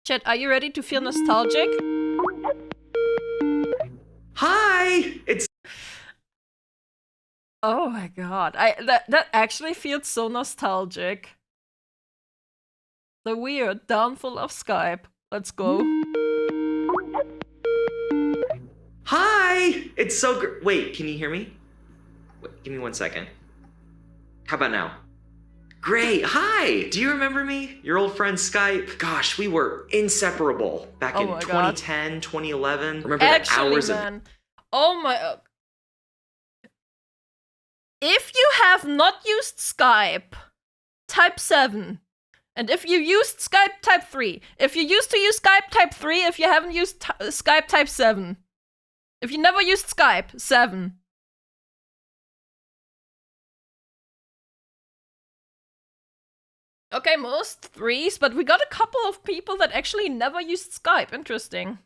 Chat, are you ready to feel nostalgic? Hi! It's... Oh my god. That actually feels so nostalgic. The weird downfall of Skype. Let's go. Hi! It's so Wait, can you hear me? Wait, give me 1 second. How about now? Great! Hi! Do you remember me? Your old friend Skype? Gosh, we were inseparable back in 2010, God. 2011. Remember the hours man. Oh my... If you have not used Skype, type 7. And if you used Skype, type 3. If you used to use Skype, type 3. If you haven't used Skype, type 7. If you never used Skype, 7. Okay, most 3s, but we got a couple of people that actually never used Skype. Interesting.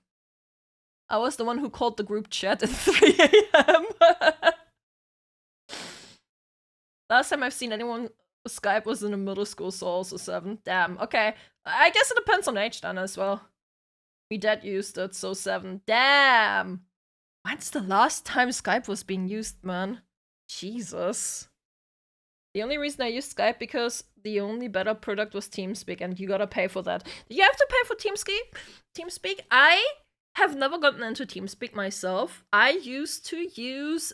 I was the one who called the group chat at 3 AM. Last time I've seen anyone Skype was in the middle school, so also 7. Damn, okay. I guess it depends on age then as well. My dad used it, so 7. Damn! When's the last time Skype was being used, man? Jesus. The only reason I used Skype because the only better product was TeamSpeak, and you gotta pay for that. Do you have to pay for TeamSpeak? I have never gotten into TeamSpeak myself. I used to use,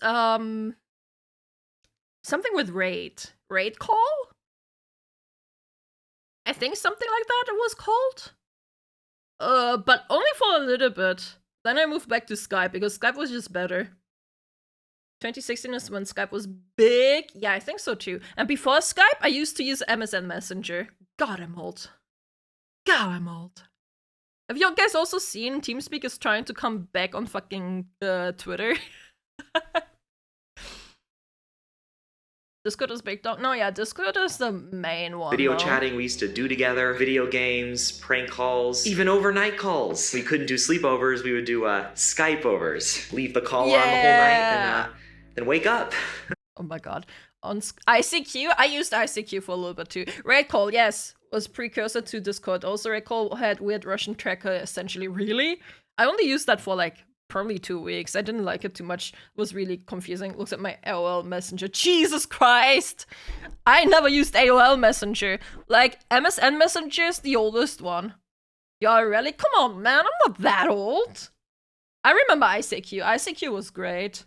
something with Raid. Raid Call? I think something like that it was called. But only for a little bit. Then I moved back to Skype because Skype was just better. 2016 is when Skype was big. Yeah, I think so too. And before Skype, I used to use MSN Messenger. God, I'm old. God, I'm old. Have you guys also seen TeamSpeak is trying to come back on fucking Twitter? Discord is big dog. No, yeah, Discord is the main one. Video chatting we used to do together, video games, prank calls, even overnight calls. We couldn't do sleepovers, we would do Skype overs. Leave the call on the whole night and then wake up. Oh my god. On ICQ, I used ICQ for a little bit too. Raid Call, yes, was precursor to Discord. Also, Raid Call had weird Russian tracker, essentially. Really? I only used that for like probably 2 weeks. I didn't like it too much. It was really confusing. Looks at my AOL Messenger. Jesus Christ! I never used AOL Messenger. Like, MSN Messenger is the oldest one. Y'all really? Come on, man. I'm not that old. I remember ICQ. ICQ was great.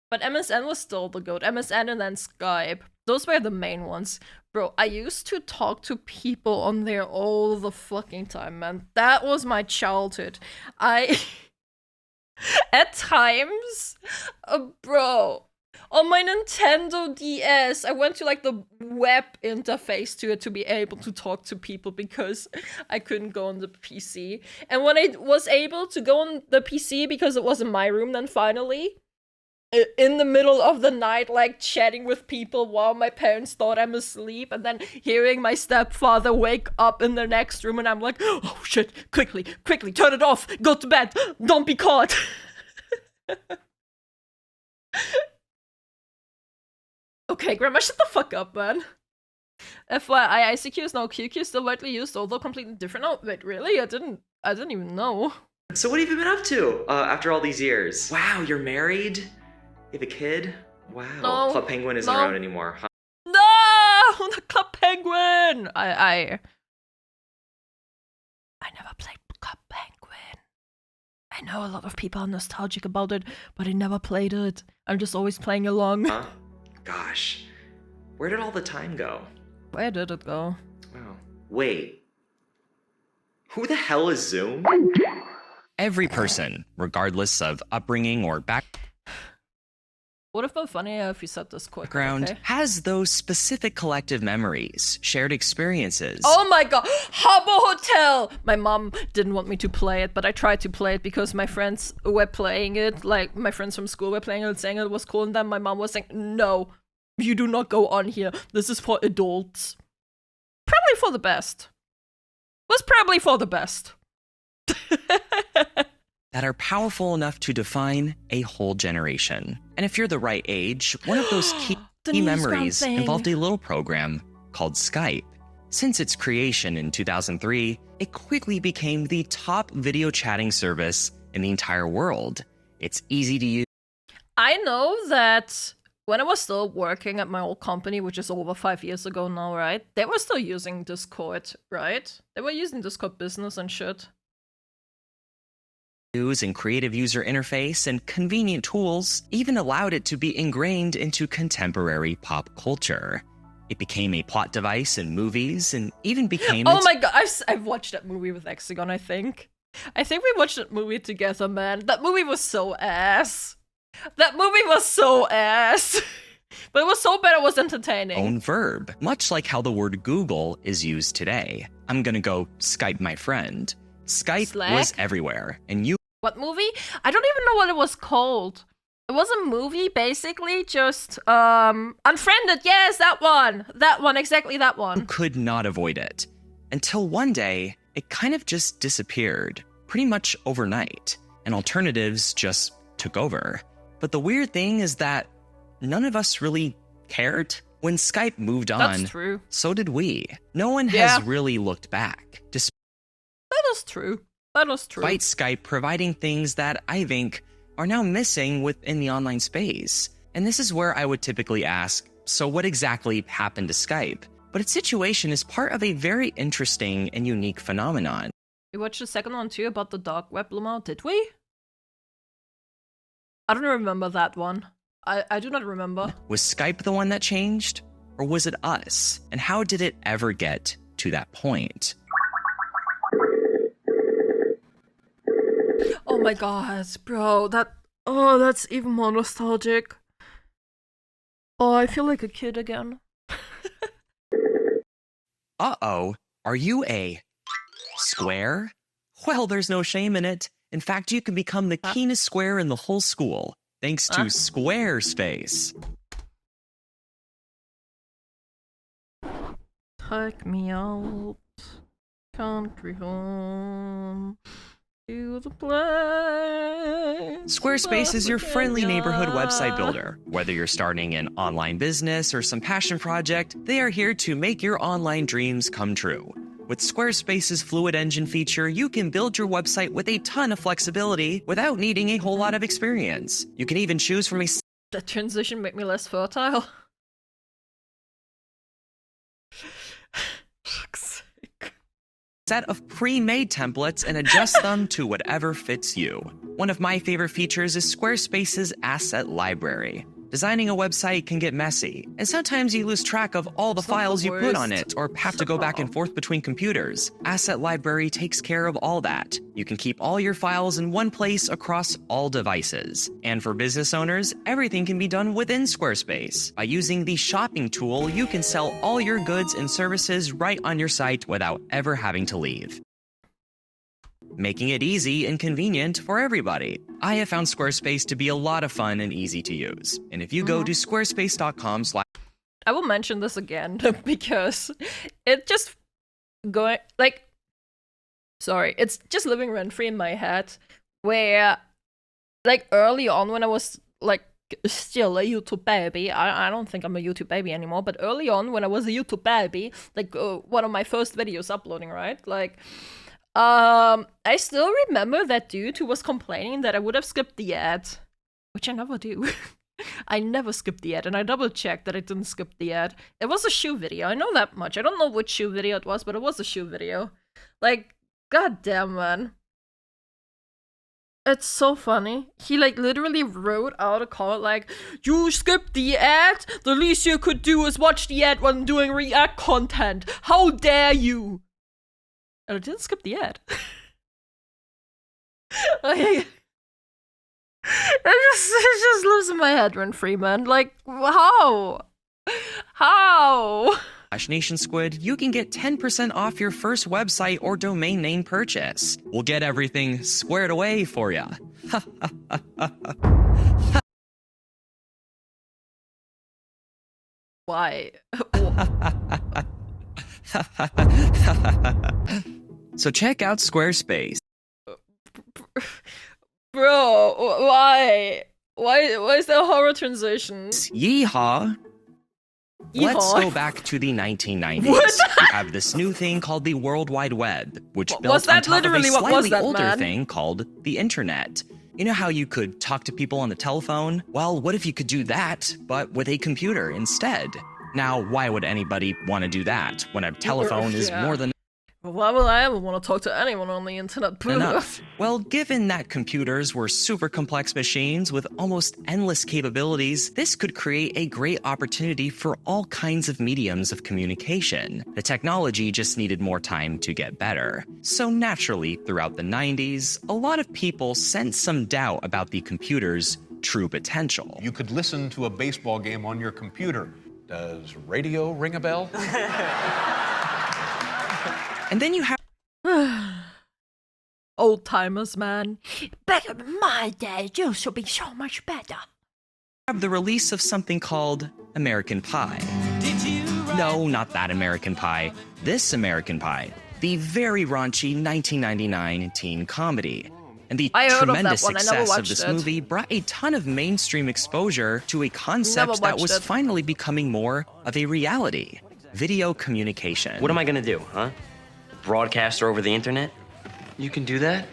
But MSN was still the GOAT. MSN and then Skype. Those were the main ones. Bro, I used to talk to people on there all the fucking time, man. That was my childhood. At times, bro, on my Nintendo DS, I went to like the web interface to it to be able to talk to people because I couldn't go on the PC. And when I was able to go on the PC because it was in my room, then finally, in the middle of the night, like chatting with people while my parents thought I'm asleep, and then hearing my stepfather wake up in the next room, and I'm like, oh shit, quickly, turn it off, go to bed, don't be caught. Okay, Grandma, shut the fuck up, man. FYI, ICQ is now QQ, still widely used, although completely different. Oh, wait, really? I didn't even know. So what have you been up to after all these years? Wow, you're married? You have a kid? Wow. No, Club Penguin isn't around anymore, huh? No! The Club Penguin! I never played Club Penguin. I know a lot of people are nostalgic about it, but I never played it. I'm just always playing along. Huh? Gosh. Where did all the time go? Where did it go? Wow. Wait. Who the hell is Zoom? Every person, regardless of upbringing or Would have been funnier if you said this quick. background, okay? has those specific collective memories, shared experiences. Oh my god, Habbo Hotel! My mom didn't want me to play it, but I tried to play it because my friends were playing it. Like, my friends from school were playing it, saying it was cool, and then my mom was saying, no, you do not go on here. This is for adults. Probably for the best. Was probably for the best. that are powerful enough to define a whole generation. And if you're the right age, one of those key memories involved a little program called Skype. Since its creation in 2003, it quickly became the top video chatting service in the entire world. It's easy to use. I know that when I was still working at my old company, which is over 5 years ago now, right? They were still using Discord, right? They were using Discord Business and shit. And creative user interface and convenient tools even allowed it to be ingrained into contemporary pop culture. It became a plot device in movies and even became. Oh my god, I've watched that movie with Hexagon, I think. I think we watched that movie together, man. That movie was so ass. That movie was so ass. But it was so bad it was entertaining. Own verb, much like how the word Google is used today. I'm gonna go Skype my friend. Skype Slack? was everywhere, and you. What movie? I don't even know what it was called. It was a movie, basically, just, Unfriended, yes, that one, exactly that one. Could not avoid it. Until one day, it kind of just disappeared, pretty much overnight, and alternatives just took over. But the weird thing is that none of us really cared. When Skype moved on, That's true. so did we. No one has really looked back. That is true. That is true. Despite Skype providing things that I think are now missing within the online space. And this is where I would typically ask, so what exactly happened to Skype? But its situation is part of a very interesting and unique phenomenon. We watched the second one too about the dark web, Lumao, did we? I don't remember that one. I do not remember. Was Skype the one that changed? Or was it us? And how did it ever get to that point? Oh my god, bro, that's even more nostalgic. Oh, I feel like a kid again. Uh-oh, are you a square? Well, there's no shame in it. In fact, you can become the keenest square in the whole school, thanks to Squarespace. Take me out, country home. To the place. Squarespace is your friendly neighborhood website builder. Whether you're starting an online business or some passion project, they are here to make your online dreams come true. With Squarespace's Fluid Engine feature, you can build your website with a ton of flexibility without needing a whole lot of experience. You can even choose from a That transition made me less fertile. Fuck's sake. Set of pre-made templates and adjust them to whatever fits you. One of my favorite features is Squarespace's Asset Library. Designing a website can get messy, and sometimes you lose track of all the files you put on it or have to go back and forth between computers. Asset Library takes care of all that. You can keep all your files in one place across all devices. And for business owners, everything can be done within Squarespace. By using the shopping tool, you can sell all your goods and services right on your site without ever having to leave, making it easy and convenient for everybody. I have found Squarespace to be a lot of fun and easy to use. And if you go to squarespace.com/ I will mention this again because it just going like sorry, it's just living rent free in my head where like early on when I was like still a YouTube baby, I don't think I'm a YouTube baby anymore, but early on when I was a YouTube baby, like one of my first videos uploading, right? Like I still remember that dude who was complaining that I would have skipped the ad, which I never do. I never skip the ad, and I double checked that I didn't skip the ad. It was a shoe video, I know that much. I don't know which shoe video it was, but it was a shoe video. Like, goddamn, man. It's so funny. He like literally wrote out a comment like, "You skipped the ad? The least you could do is watch the ad when doing React content. How dare you?" And I didn't skip the ad. Like, it just lives in my head rent free, man. Like, how? How? NationSquid, you can get 10% off your first website or domain name purchase. We'll get everything squared away for ya. Why? So check out Squarespace. Bro, why? Why is there a horror transition? Yeehaw! Let's Yeehaw. go back to the 1990s. What? You have this new thing called the World Wide Web, which Was built on that top of a literally what was slightly that, older man? thing called the internet. You know how you could talk to people on the telephone? Well, what if you could do that, but with a computer instead? Now, why would anybody want to do that when a telephone is Yeah. more than Why would I ever want to talk to anyone on the internet? Boo. enough? Well, given that computers were super complex machines with almost endless capabilities, this could create a great opportunity for all kinds of mediums of communication. The technology just needed more time to get better. So naturally, throughout the 90s, a lot of people sensed some doubt about the computer's true potential. You could listen to a baseball game on your computer. Does radio ring a bell? And then you have Old timers, man. Back in my day, it used to be so much better. the release of something called American Pie. No, not that American Pie. This American Pie. The very raunchy 1999 teen comedy. And the I heard of that tremendous one. I never success of watched this it. movie brought a ton of mainstream exposure to a Never concept that watched was it. finally becoming more of a reality. Video communication. What am I gonna do, huh? Broadcast her over the internet? You can do that?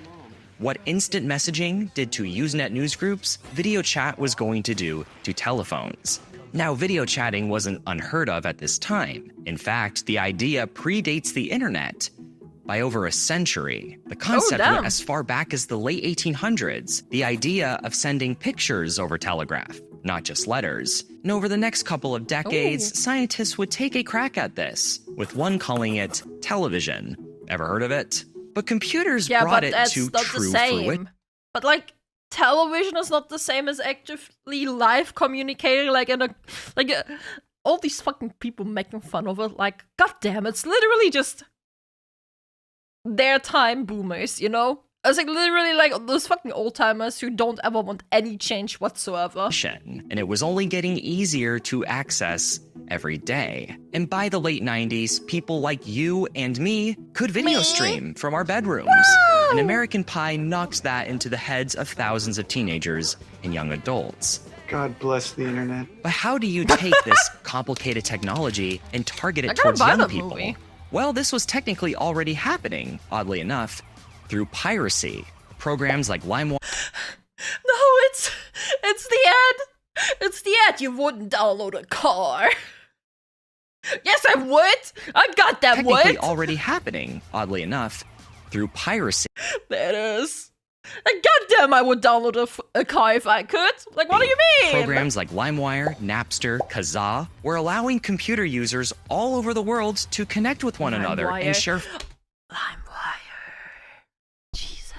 What instant messaging did to Usenet newsgroups, video chat was going to do to telephones. Now, video chatting wasn't unheard of at this time. In fact, the idea predates the internet by over a century. The concept damn. went as far back as the late 1800s, the idea of sending pictures over telegraph, not just letters. And over the next couple of decades, scientists would take a crack at this, with one calling it television. Ever heard of it? But computers Yeah, brought but it that's to not the true fruition. same. But like, television is not the same as actively live communicating. All these fucking people making fun of it. Like, goddamn, it's literally just their time boomers, you know? It's like literally like those fucking old timers who don't ever want any change whatsoever. And it was only getting easier to access every day. And by the late 90s, people like you and me could video stream from our bedrooms. And American Pie knocked that into the heads of thousands of teenagers and young adults. God bless the internet. But how do you take this complicated technology and target I it gotta towards buy young that people? movie. Well, this was technically already happening, oddly enough, through piracy. Programs like LimeWire No, it's the ad. It's the ad. You wouldn't download a car. Yes, I would. I got that technically would. already happening, oddly enough, through piracy. There it is. Like, goddamn, I would download a car if I could. Like, what do you mean? Programs like LimeWire, Napster, Kazaa were allowing computer users all over the world to connect with one another and LimeWire. share LimeWire. Jesus,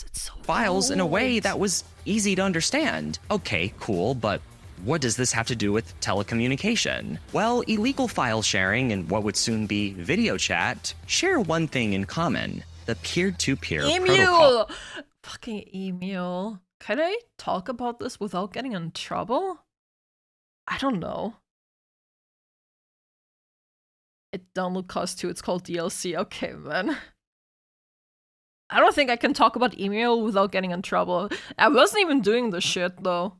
it's so files in a way old. that was easy to understand. Okay, cool, but what does this have to do with telecommunication? Well, illegal file sharing and what would soon be video chat share one thing in common: the peer-to-peer protocol. Email. Fucking email. Can I talk about this without getting in trouble? I don't know. It download cost too. It's called DLC. Okay, man. I don't think I can talk about email without getting in trouble. I wasn't even doing the shit though.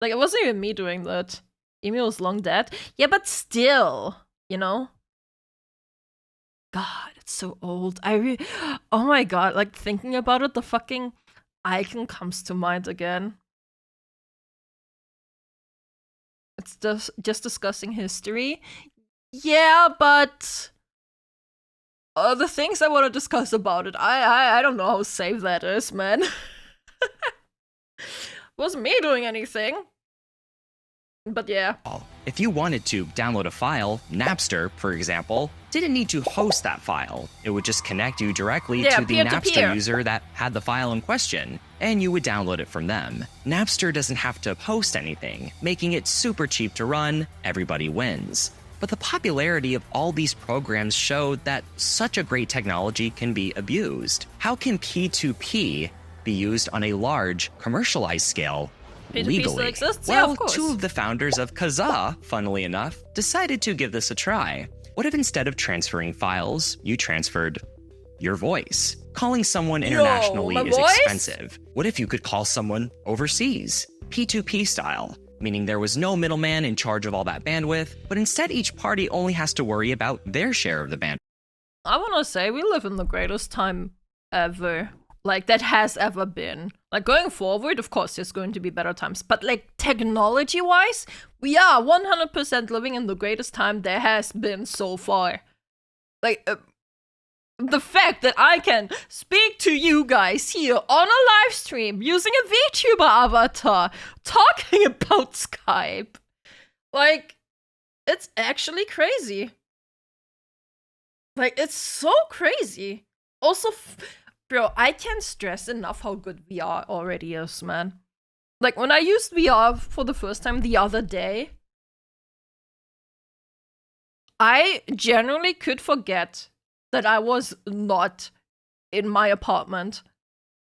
Like, it wasn't even me doing that. Email is long dead. Yeah, but still, you know? God, it's so old. Oh my god, like thinking about it, the fucking icon comes to mind again. It's just discussing history. Yeah, but the things I want to discuss about it, I don't know how safe that is, man. Wasn't me doing anything. But yeah. If you wanted to download a file, Napster, for example, didn't need to host that file. It would just connect you directly Yeah, to the peer-to-peer. Napster user that had the file in question, and you would download it from them. Napster doesn't have to host anything, making it super cheap to run. Everybody wins. But the popularity of all these programs showed that such a great technology can be abused. How can P2P be used on a large, commercialized scale P2P legally? still exists? Yeah, Well, of course. two of the founders of Kazaa, funnily enough, decided to give this a try. What if instead of transferring files, you transferred your voice? Calling someone internationally my is voice? expensive. What if you could call someone overseas, P2P style? meaning there was no middleman in charge of all that bandwidth, but instead each party only has to worry about their share of the bandwidth. I want to say we live in the greatest time ever. Like, that has ever been. Like, going forward, of course, there's going to be better times. But, like, technology-wise, we are 100% living in the greatest time there has been so far. Like, the fact that I can speak to you guys here on a live stream using a VTuber avatar, talking about Skype. Like, it's actually crazy. Like, it's so crazy. Also, bro, I can't stress enough how good VR already is, man. Like, when I used VR for the first time the other day, I generally could forget that I was not in my apartment.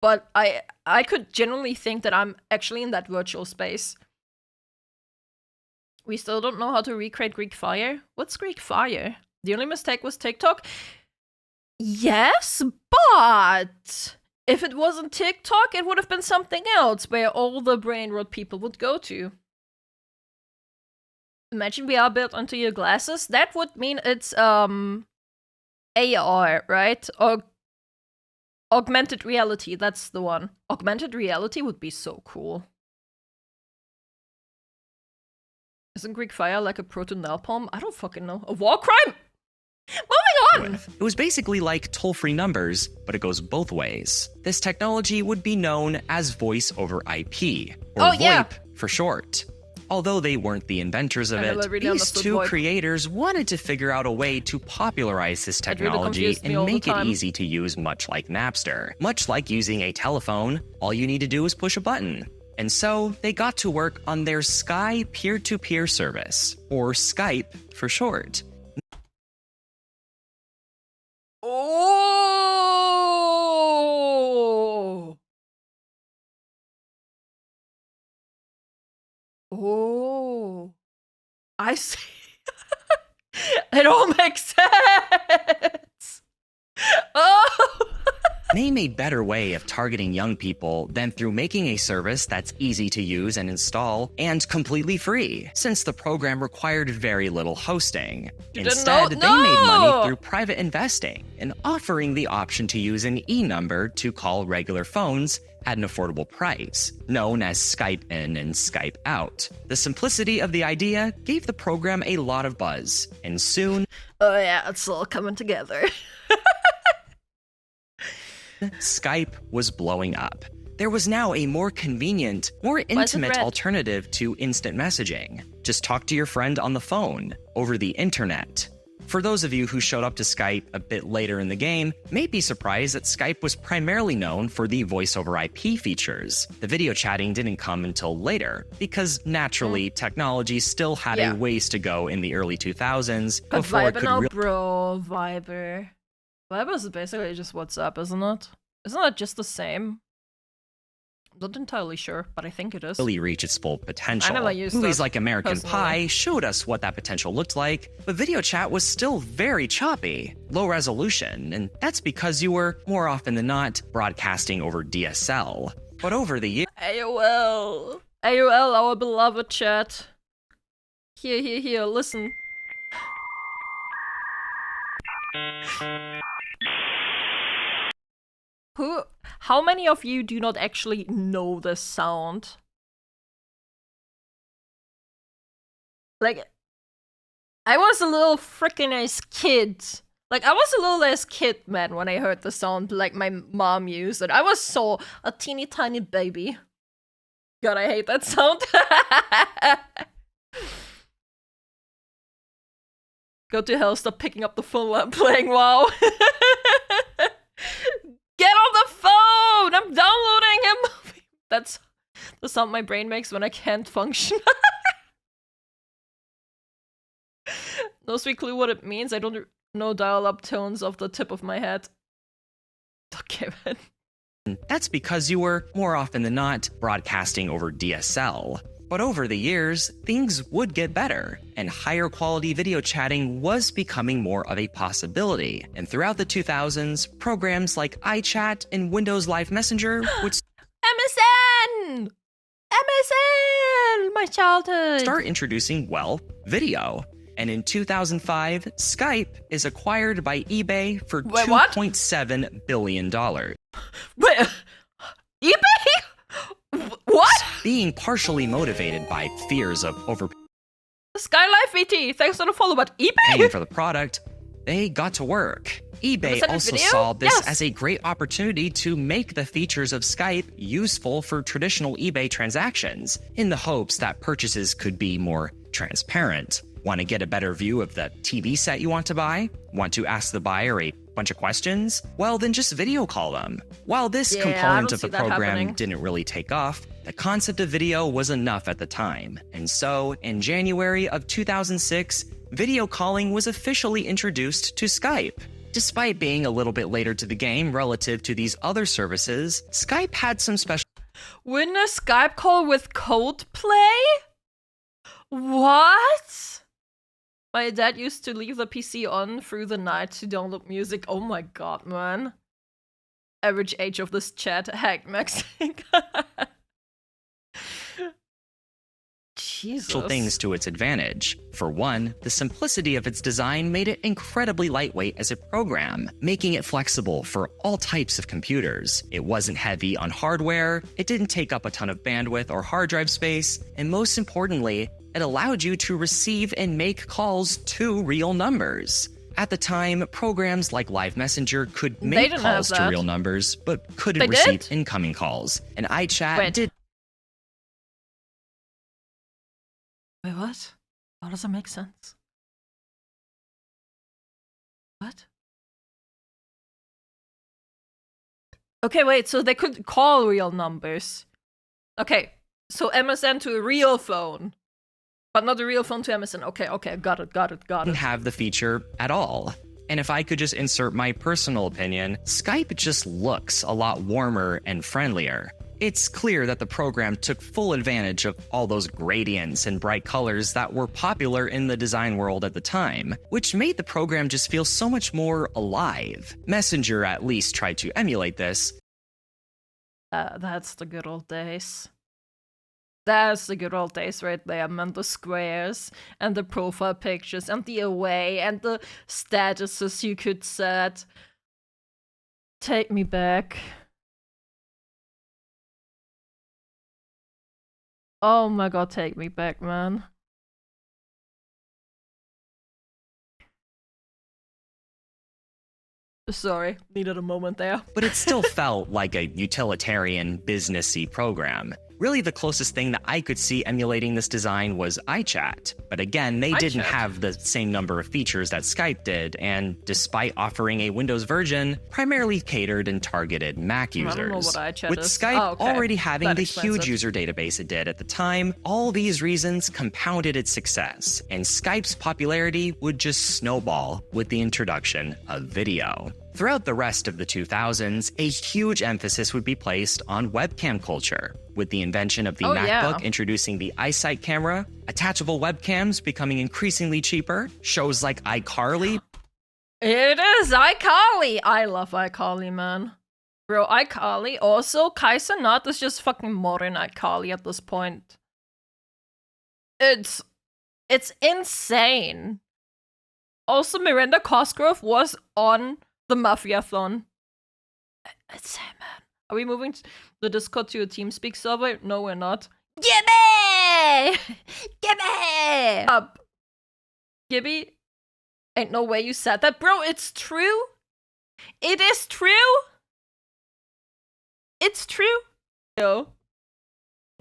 But I could generally think that I'm actually in that virtual space. We still don't know how to recreate Greek fire. What's Greek fire? The only mistake was TikTok. Yes, but if it wasn't TikTok, it would have been something else where all the brain rot people would go to. Imagine VR built onto your glasses. That would mean it's AR, right? Or augmented reality, that's the one. Augmented reality would be so cool. Isn't Greek fire like a proto-napalm? I don't fucking know. A war crime? Moving on! It was basically like toll-free numbers, but it goes both ways. This technology would be known as voice over IP, or VoIP for short. Although they weren't the inventors of it, these two creators wanted to figure out a way to popularize this technology and make it easy to use, much like Napster. Much like using a telephone, all you need to do is push a button. And so they got to work on their Sky peer-to-peer service, or Skype for short. Oh! Oh. I see. It all makes sense. Oh! They made better way of targeting young people than through making a service that's easy to use and install and completely free, since the program required very little hosting. Instead, they made money through private investing and offering the option to use an e-number to call regular phones at an affordable price, known as Skype in and Skype out. The simplicity of the idea gave the program a lot of buzz, and soon... Oh yeah, it's all coming together. Skype was blowing up. There was now a more convenient, more intimate alternative to instant messaging. Just talk to your friend on the phone, over the internet. For those of you who showed up to Skype a bit later in the game, may be surprised that Skype was primarily known for the voice over IP features. The video chatting didn't come until later, because naturally, technology still had a ways to go in the early 2000s but before Viber it could now, bro, Viber. Viber is basically just WhatsApp, isn't it? Isn't it just the same? I'm not entirely sure, but I think it is. Really reach its full potential. I never used Movies it, like American personally. Pie showed us what that potential looked like, but video chat was still very choppy, low resolution, and that's because you were, more often than not, broadcasting over DSL. But over the years... AOL, our beloved chat. Here, listen. How many of you do not actually know this sound? Like, I was a little freaking ass kid. Like, I was a little ass kid, man, when I heard the sound like my mom used it. I was so a teeny tiny baby. God, I hate that sound. Go to hell, stop picking up the phone while I'm playing WoW. Get on the phone! I'm downloading a movie! That's the sound my brain makes when I can't function. No sweet clue what it means. I don't know dial-up tones off the tip of my head. Okay, man. That's because you were, more often than not, broadcasting over DSL. But over the years, things would get better, and higher quality video chatting was becoming more of a possibility. And throughout the 2000s, programs like iChat and Windows Live Messenger would... MSN! MSN! My childhood! start introducing, well, video. And in 2005, Skype is acquired by eBay for Wait, what? $2.7 billion. Wait, eBay? What? Being partially motivated by fears of Skylife VT, thanks for the follow, but overpaying eBay? for the product, they got to work. eBay Send a also video? saw this Yes. as a great opportunity to make the features of Skype useful for traditional eBay transactions, in the hopes that purchases could be more transparent. Want to get a better view of the TV set you want to buy? Want to ask the buyer a bunch of questions? Well, then just video call them. While this Yeah, I component don't of the see that program happening. didn't really take off, the concept of video was enough at the time. And so, in January of 2006, video calling was officially introduced to Skype. Despite being a little bit later to the game relative to these other services, Skype had some special Win a Skype call with Coldplay? What? My dad used to leave the PC on through the night to download music. Oh my god, man. Average age of this chat, hacked maxing. Jesus. things to its advantage. For one, the simplicity of its design made it incredibly lightweight as a program, making it flexible for all types of computers. It wasn't heavy on hardware, it didn't take up a ton of bandwidth or hard drive space, and most importantly, it allowed you to receive and make calls to real numbers. At the time, programs like Live Messenger could make didn't have calls to that. real numbers, but couldn't They receive did? incoming calls. And iChat Wait. did Wait, what? How does that make sense? What? Okay, wait, so they could call real numbers. Okay, so MSN to a real phone. But not a real phone to MSN. Okay, got it. didn't have the feature at all. And if I could just insert my personal opinion, Skype just looks a lot warmer and friendlier. It's clear that the program took full advantage of all those gradients and bright colors that were popular in the design world at the time, which made the program just feel so much more alive. Messenger at least tried to emulate this. That's the good old days. That's the good old days right there, man. The squares, and the profile pictures, and the away, and the statuses you could set. Take me back. Oh my god, take me back, man. Sorry, needed a moment there. But it still felt like a utilitarian, businessy program. Really, the closest thing that I could see emulating this design was iChat. But again, they didn't iChat. have the same number of features that Skype did, and despite offering a Windows version, primarily catered and targeted Mac I users. don't know what iChat With is. Skype Oh, okay. already having That the explains huge it. user database it did at the time, all these reasons compounded its success, and Skype's popularity would just snowball with the introduction of video. Throughout the rest of the 2000s, a huge emphasis would be placed on webcam culture, with the invention of the Oh, MacBook yeah. introducing the iSight camera, attachable webcams becoming increasingly cheaper, shows like iCarly It is iCarly. I love iCarly, man. Bro, iCarly. Also, Kaiser Nut is just fucking modern iCarly at this point. It's insane. Also, Miranda Cosgrove was on the Mafiathon. Insane, man. Are we moving the Discord to a TeamSpeak server? No, we're not. Gibby! Gibby! Gibby? Ain't no way you said that. Bro, it's true. It is true. It's true. Yo.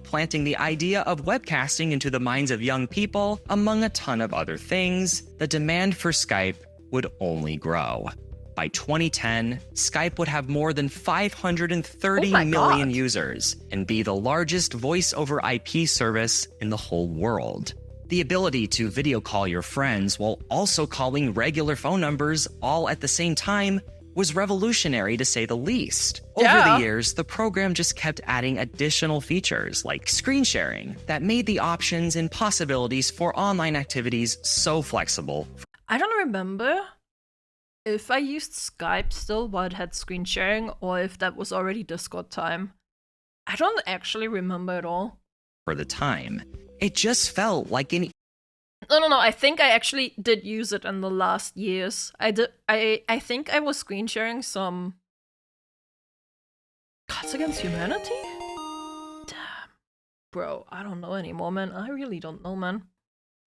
planting the idea of webcasting into the minds of young people, among a ton of other things, the demand for Skype would only grow. By 2010, Skype would have more than 530 Oh my million God. users and be the largest voice over IP service in the whole world. The ability to video call your friends while also calling regular phone numbers all at the same time was revolutionary to say the least. Over Yeah. the years, the program just kept adding additional features like screen sharing that made the options and possibilities for online activities so flexible. I don't remember if I used Skype still while it had screen sharing or if that was already Discord time. I don't actually remember at all. for the time. It just felt like an No. I think I actually did use it in the last years. I think I was screen sharing some Cards Against Humanity? Damn. Bro, I don't know anymore, man. I really don't know, man.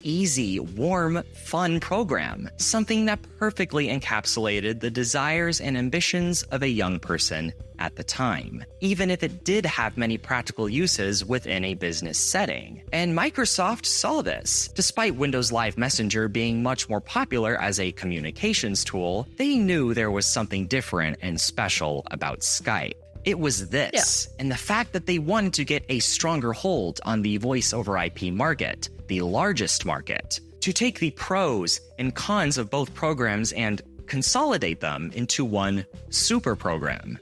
easy, warm, fun program, something that perfectly encapsulated the desires and ambitions of a young person at the time, even if it did have many practical uses within a business setting. And Microsoft saw this. Despite Windows Live Messenger being much more popular as a communications tool, they knew there was something different and special about Skype. It was this, and the fact that they wanted to get a stronger hold on the voice over IP market, the largest market, to take the pros and cons of both programs and consolidate them into one super program.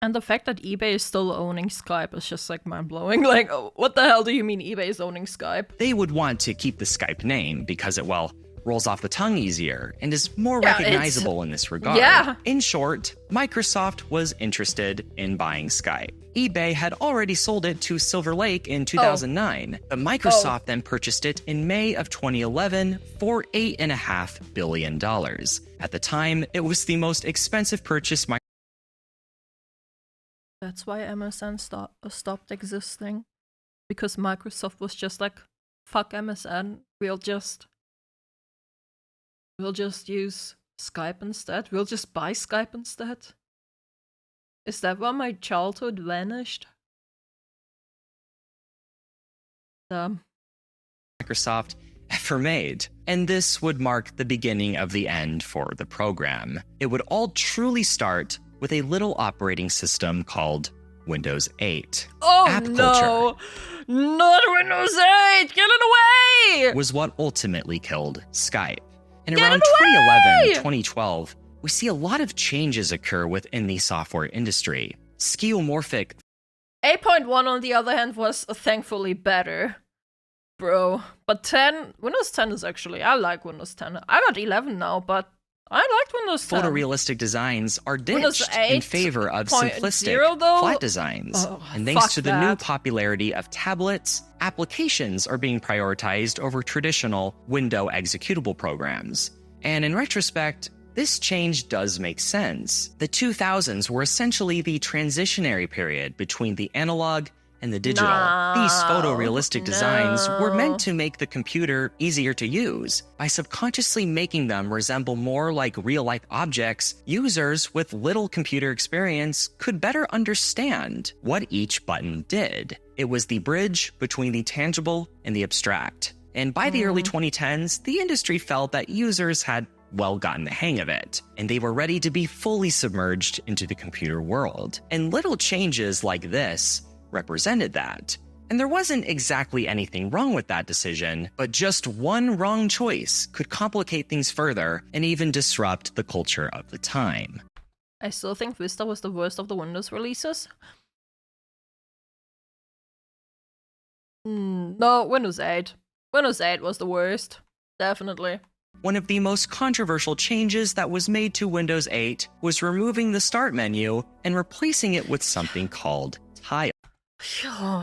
And the fact that eBay is still owning Skype is just like mind-blowing. Like, what the hell do you mean eBay is owning Skype? They would want to keep the Skype name because it, well, rolls off the tongue easier and is more recognizable in this regard. Yeah. In short, Microsoft was interested in buying Skype. eBay had already sold it to Silver Lake in 2009, but Microsoft then purchased it in May of 2011 for $8.5 billion. At the time, it was the most expensive purchase That's why MSN stopped existing. Because Microsoft was just like, fuck MSN, we'll just use Skype instead. We'll just buy Skype instead. Is that why my childhood vanished? Microsoft ever made. And this would mark the beginning of the end for the program. It would all truly start with a little operating system called Windows 8. Oh App no! culture Not Windows 8! Get it away! was what ultimately killed Skype. And Get around it away! 2011-2012, we see a lot of changes occur within the software industry. Skeuomorphic 8.1 on the other hand was thankfully better. Bro. But 10, Windows 10 is actually, I like Windows 10. I'm at 11 now, but I liked Windows 10. photorealistic designs are Windows ditched 8 in favor of 0.0 simplistic, though? flat designs. Oh, And thanks fuck to the new that. popularity of tablets, applications are being prioritized over traditional window executable programs. And in retrospect, this change does make sense. The 2000s were essentially the transitionary period between the analog and the digital. These photorealistic designs were meant to make the computer easier to use. By subconsciously making them resemble more like real-life objects, users with little computer experience could better understand what each button did. It was the bridge between the tangible and the abstract. And by the early 2010s, the industry felt that users had well gotten the hang of it, and they were ready to be fully submerged into the computer world. And little changes like this represented that. And there wasn't exactly anything wrong with that decision, but just one wrong choice could complicate things further and even disrupt the culture of the time. I still think Vista was the worst of the Windows releases. No, Windows 8. Windows 8 was the worst. Definitely. One of the most controversial changes that was made to Windows 8 was removing the Start menu and replacing it with something called Tiles. Oh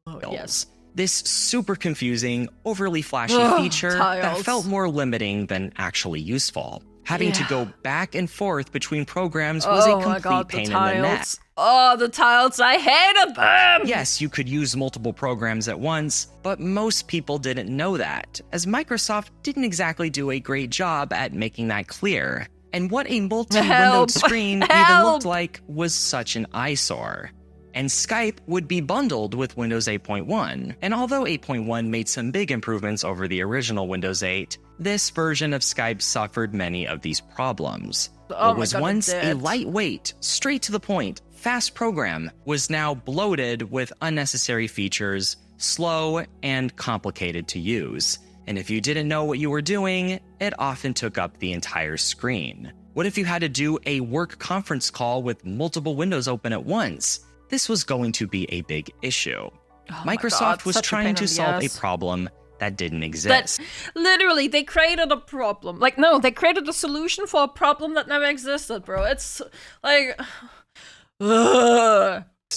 my god. Yes. This super confusing, overly flashy Ugh, feature that tiles. felt more limiting than actually useful. Having to go back and forth between programs was a complete pain in the neck. Oh, the tiles, I hated them! Yes, you could use multiple programs at once, but most people didn't know that, as Microsoft didn't exactly do a great job at making that clear. And what a multi-windowed screen even looked like was such an eyesore. And Skype would be bundled with Windows 8.1. And although 8.1 made some big improvements over the original Windows 8, this version of Skype suffered many of these problems. What was once a lightweight, straight to the point, fast program was now bloated with unnecessary features, slow, and complicated to use. And if you didn't know what you were doing, it often took up the entire screen. What if you had to do a work conference call with multiple windows open at once? This was going to be a big issue. Microsoft was trying to solve a problem that didn't exist. Literally, they created a problem. Like, no, they created a solution for a problem that never existed, bro. It's like...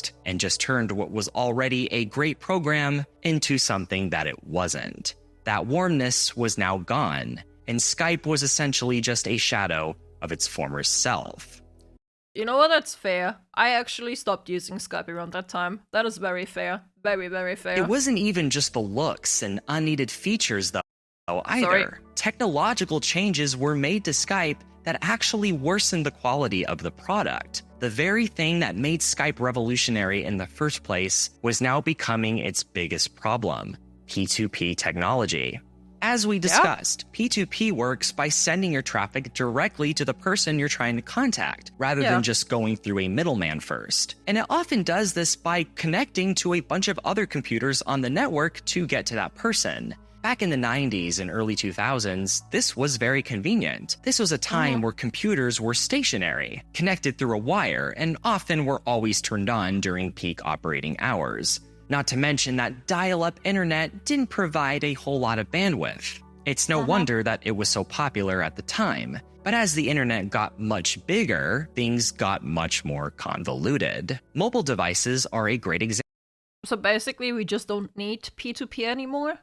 fast and just turned what was already a great program into something that it wasn't. That warmness was now gone, and Skype was essentially just a shadow of its former self. You know what? That's fair. I actually stopped using Skype around that time. That is very fair. Very, very fair. It wasn't even just the looks and unneeded features, though, either. Sorry. Technological changes were made to Skype that actually worsened the quality of the product. The very thing that made Skype revolutionary in the first place was now becoming its biggest problem: P2P technology. As we discussed, P2P works by sending your traffic directly to the person you're trying to contact, rather than just going through a middleman first. And it often does this by connecting to a bunch of other computers on the network to get to that person. Back in the 90s and early 2000s, this was very convenient. This was a time where computers were stationary, connected through a wire, and often were always turned on during peak operating hours. Not to mention that dial-up internet didn't provide a whole lot of bandwidth. It's no wonder that it was so popular at the time. But as the internet got much bigger, things got much more convoluted. Mobile devices are a great example. So basically, we just don't need P2P anymore?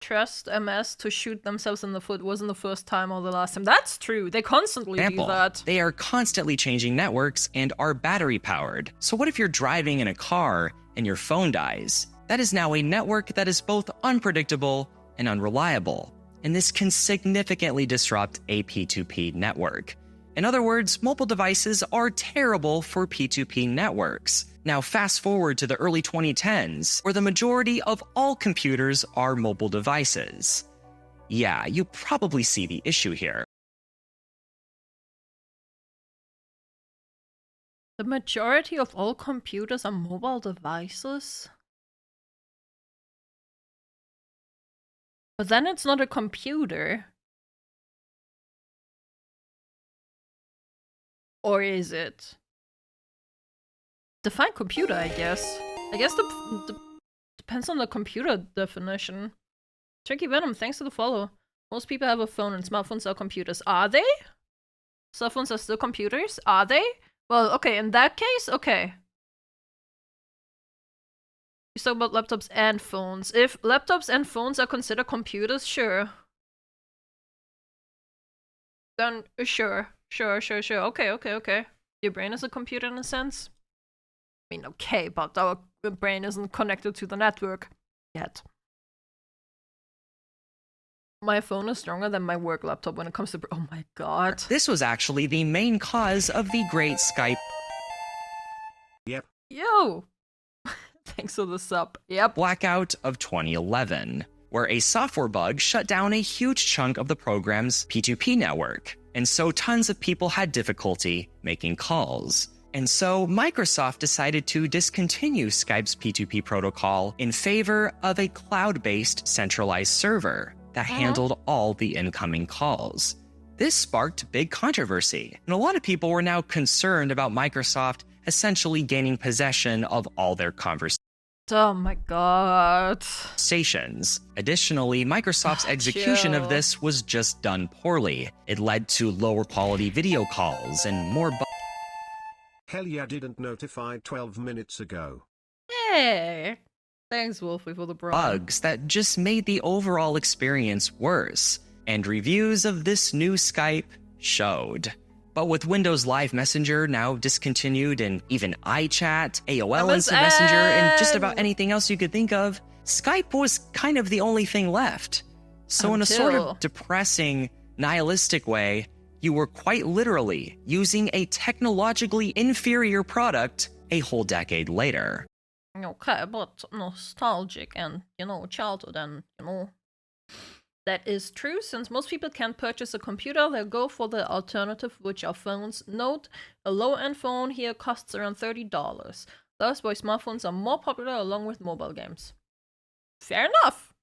Trust MS to shoot themselves in the foot wasn't the first time or the last time. That's true. They constantly do that. They are constantly changing networks and are battery powered. So what if you're driving in a car and your phone dies? That is now a network that is both unpredictable and unreliable. And this can significantly disrupt a P2P network. In other words, mobile devices are terrible for P2P networks. Now fast forward to the early 2010s, where the majority of all computers are mobile devices. Yeah, you probably see the issue here. The majority of all computers are mobile devices? But then it's not a computer. Or is it? Define computer, I guess. I guess depends on the computer definition. Tricky Venom, thanks for the follow. Most people have a phone and smartphones are computers. Are they? Cell phones are still computers? Are they? Well, okay, in that case, okay. You talk about laptops and phones. If laptops and phones are considered computers, sure. Then, sure. Sure. Okay. Your brain is a computer in a sense? I mean, okay, but our brain isn't connected to the network yet. My phone is stronger than my work laptop when it comes to... Oh my god. This was actually the main cause of the great Skype. Yep. Yo! Thanks for the sub. Yep. Blackout of 2011, where a software bug shut down a huge chunk of the program's P2P network. And so tons of people had difficulty making calls. And so Microsoft decided to discontinue Skype's P2P protocol in favor of a cloud-based centralized server that handled all the incoming calls. This sparked big controversy, and a lot of people were now concerned about Microsoft essentially gaining possession of all their conversations. Oh my god. Additionally, Microsoft's execution of this was just done poorly. It led to lower quality video calls and more Hell yeah, didn't notify 12 minutes ago. Hey! Thanks, Wolfie, for the bro. bugs that just made the overall experience worse. And reviews of this new Skype showed. But with Windows Live Messenger now discontinued and even iChat, AOL Instant Messenger, and just about anything else you could think of, Skype was kind of the only thing left. So in a sort of depressing, nihilistic way, you were quite literally using a technologically inferior product a whole decade later. Okay, but nostalgic and, childhood and, That is true, since most people can't purchase a computer, they'll go for the alternative, which are phones. Note, a low-end phone here costs around $30. Thus, why smartphones are more popular along with mobile games. Fair enough!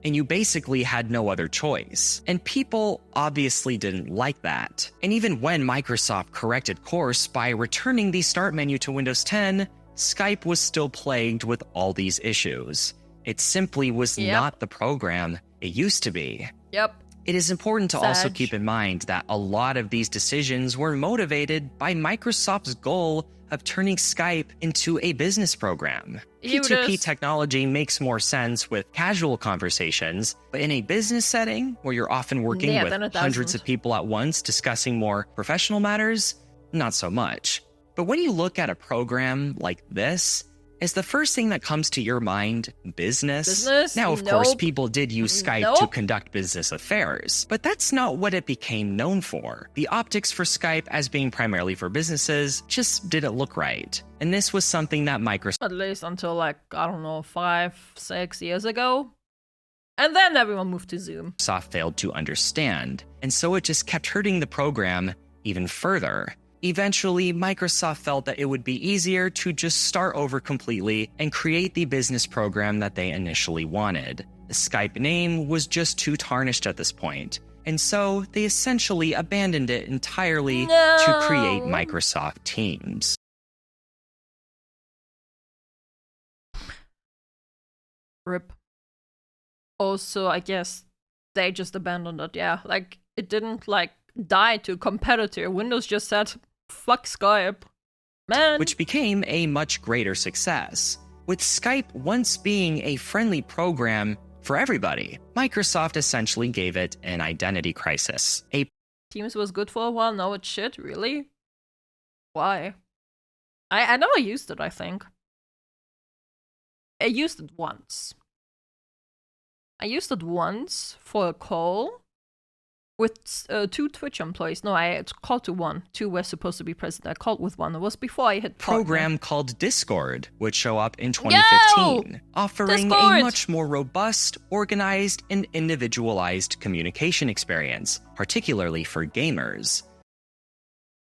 And you basically had no other choice. And people obviously didn't like that. And even when Microsoft corrected course by returning the Start menu to Windows 10, Skype was still plagued with all these issues. It simply was not the program it used to be. Yep. It is important to also keep in mind that a lot of these decisions were motivated by Microsoft's goal of turning Skype into a business program. You P2P just- technology makes more sense with casual conversations, but in a business setting where you're often working Yeah, with then it hundreds doesn't. of people at once discussing more professional matters, not so much. But when you look at a program like this, is the first thing that comes to your mind business? Business? Now, of course, Nope. people did use Skype to Nope. conduct business affairs, but that's not what it became known for. The optics for Skype as being primarily for businesses just didn't look right. And this was something that Microsoft At least until like, I don't know, 5-6 years ago. And then everyone moved to Zoom. failed to understand, and so it just kept hurting the program even further. Eventually, Microsoft felt that it would be easier to just start over completely and create the business program that they initially wanted. The Skype name was just too tarnished at this point, and so they essentially abandoned it entirely to create No. Microsoft Teams. RIP. Also, I guess they just abandoned it, yeah. Like, it didn't, like, die to a competitor. Windows just said, fuck Skype. Man. Which became a much greater success. With Skype once being a friendly program for everybody, Microsoft essentially gave it an identity crisis. Teams was good for a while, now it's shit, really? Why? I never used it, I think. I used it once. I used it once for a call with 2 Twitch employees. No, I called to 1. 2 were supposed to be present. I called with 1. It was before I hit partner. Program called Discord would show up in 2015, offering Discord! a much more robust, organized, and individualized communication experience, particularly for gamers.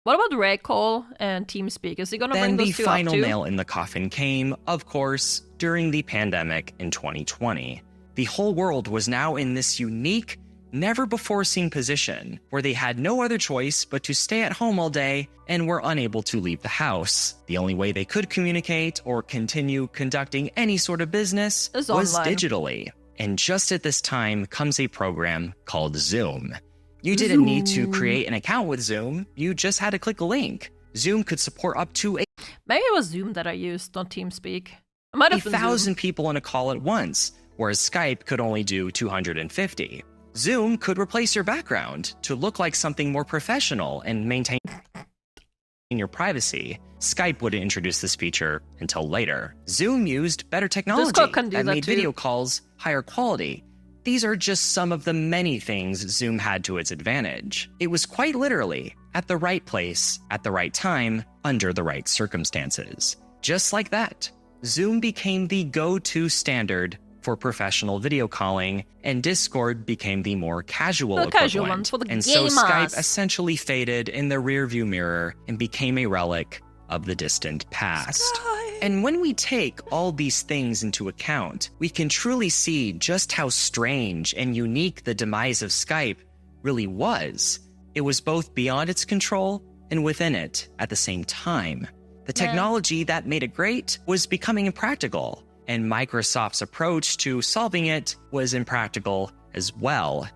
What about Raycall and TeamSpeak? Is he gonna Then bring the those two final up too? nail in the coffin came, of course, during the pandemic in 2020. The whole world was now in this unique, never-before-seen position where they had no other choice but to stay at home all day and were unable to leave the house. The only way they could communicate or continue conducting any sort of business Is was online. digitally. And just at this time comes a program called Zoom. You didn't need to create an account with Zoom, you just had to click a link. Zoom could support up to Maybe it was Zoom that I used, not TeamSpeak. It might have been 1,000 Zoom. people on a call at once, whereas Skype could only do 250. Zoom could replace your background to look like something more professional and maintain your privacy. Skype wouldn't introduce this feature until later. Zoom used better technology Discord can do that that made too. video calls higher quality. These are just some of the many things Zoom had to its advantage. It was quite literally at the right place, at the right time, under the right circumstances. Just like that, Zoom became the go-to standard for professional video calling, and Discord became the more casual The equivalent. casual one for the and so gamers. Skype essentially faded in the rearview mirror and became a relic of the distant past. And when we take all these things into account, we can truly see just how strange and unique the demise of Skype really was. It was both beyond its control and within it at the same time. The technology that made it great was becoming impractical, and Microsoft's approach to solving it was impractical as well.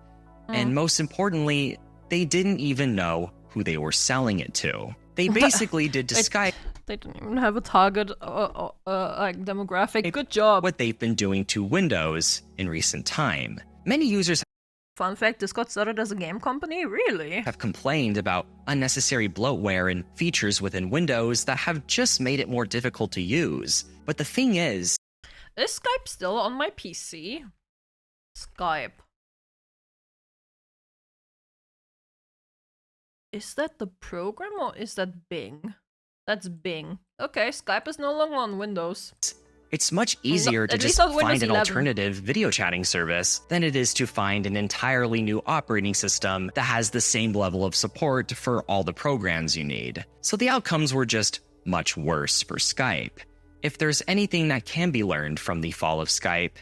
And most importantly, they didn't even know who they were selling it to. They basically did to Skype They didn't even have a target like demographic. Good job. what they've been doing to Windows in recent time. Many users Fun fact, Discord started as a game company? Really? have complained about unnecessary bloatware and features within Windows that have just made it more difficult to use. But the thing is Skype still on my PC? Skype. Is that the program or is that Bing? That's Bing. Okay, Skype is no longer on Windows. it's much easier to at least just on Windows find an 11. alternative video chatting service than it is to find an entirely new operating system that has the same level of support for all the programs you need. So the outcomes were just much worse for Skype. If there's anything that can be learned from the fall of Skype,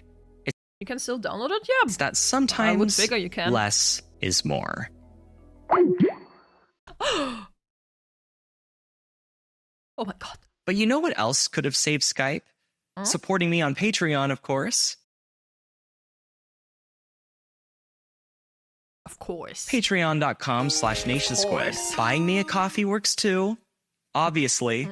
You can still download it? Yeah. it's that sometimes figure you can. less is more. Oh my god. But you know what else could have saved Skype? Huh? Supporting me on Patreon, of course. Of course. Patreon.com/NationSquid. course. Buying me a coffee works too. Obviously.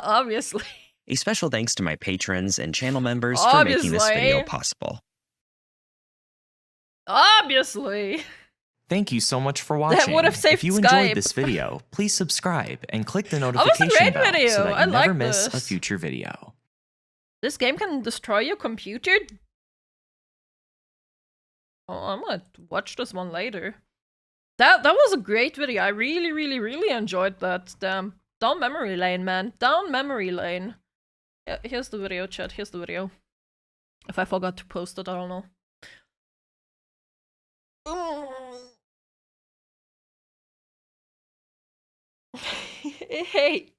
Obviously. A special thanks to my patrons and channel members for making this video Obviously. possible. Obviously. Thank you so much for That watching. would have saved If you Skype. enjoyed this video, please subscribe and click the was a notification great bell video. so that I you like never miss a this. future video. This game can destroy your computer? Oh, I'm gonna watch this one later. That was a great video. I really enjoyed that. Damn. Down memory lane, man. Down memory lane. Yeah, here's the video, chat. Here's the video. If I forgot to post it, I don't know. Hey.